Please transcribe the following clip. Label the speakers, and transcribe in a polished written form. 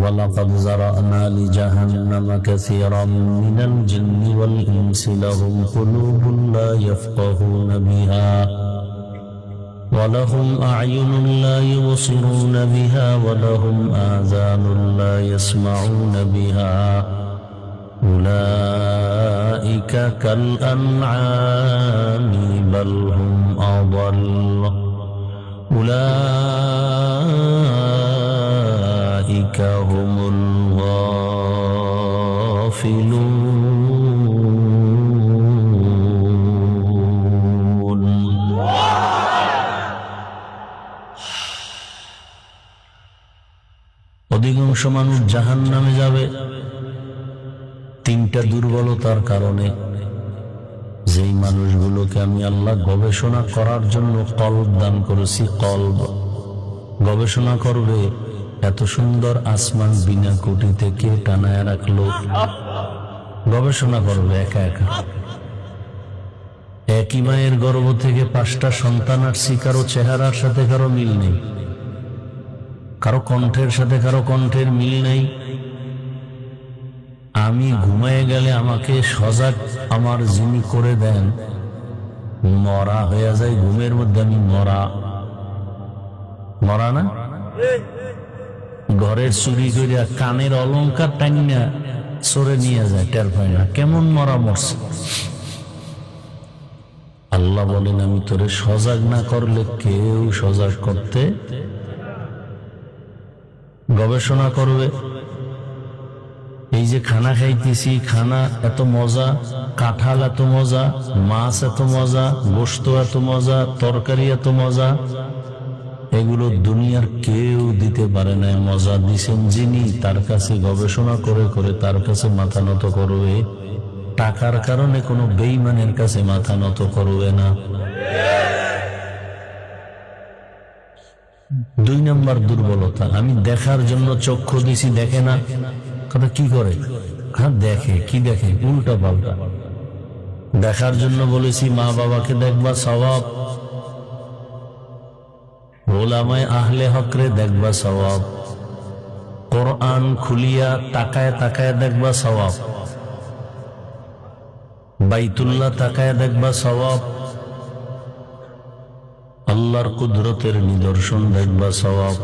Speaker 1: ولقد ذرأنا لجهنم كثيرا من الجن والإنس لهم قلوب لا يفقهون بها ولهم أعين لا يبصرون بها ولهم آذان لا يسمعون بها أولئك كالأنعام بل هم أضل أولئك هم الغافلون অধিকাংশ মানুষ জাহান্নামে যাবে তিনটা দুর্বলতার কারণে। যেই মানুষগুলোকে আমি আল্লাহ গবেষণা করার জন্য কলব দান করেছি, কলব গবেষণা করবে এত সুন্দর আসমান বিনা কোটি থেকে টানায় রাখলো, গবেষণা করবে একা একা। একই মায়ের গর্ভ থেকে 5টা সন্তান আসছি, কারো চেহারার সাথে কারো মিল নেই, কারো কণ্ঠের সাথে কারো কণ্ঠের মিল নেই। আমি ঘুমায় গেলে আমাকে সজাগ আমার যিনি করে দেন, মরা হয়ে যায় ঘুমের মধ্যে। আমি মরা না, ঘরের চুরি করিয়া কানের অলংকার টাইনা সরে নিয়ে যায়, টের পায় না কেমন মরা মরছে। আল্লাহ বলেন আমি তোরে সজাগ না করলে কেউ সজাগ করতে। গবেষণা করবে, এই যে খানা খাইতেছি, খানা এত মজা, কাঁঠাল এত মজা, মাছ এত মজা, গোশত এত মজা, তরকারি এত মজা, এগুলো দুনিয়ার কেউ দিতে পারে না। মজা দিছেন যিনি, তার কাছে গবেষণা করে করে তার কাছে মাথা নত করবে। টাকার কারণে কোনো বেঈমানের কাছে মাথা নত করবে না। 2 নম্বর দুর্বলতা, আমি দেখার জন্য চক্ষু দিছি, দেখে না। কথা কি করে? দেখে, কি দেখে? উল্টা পাল্টা। দেখার জন্য বলেছি মা বাবাকে দেখবা সওয়াব, ওলামায়ে আহলে হকরে দেখবা সওয়াব, কোরআন খুলিয়া তাকায় তাকায় দেখবা সওয়াব, বাইতুল্লাহ তাকায় দেখবা সওয়াব, আল্লাহর কুদরতের নিদর্শন দেখবা সওয়াব।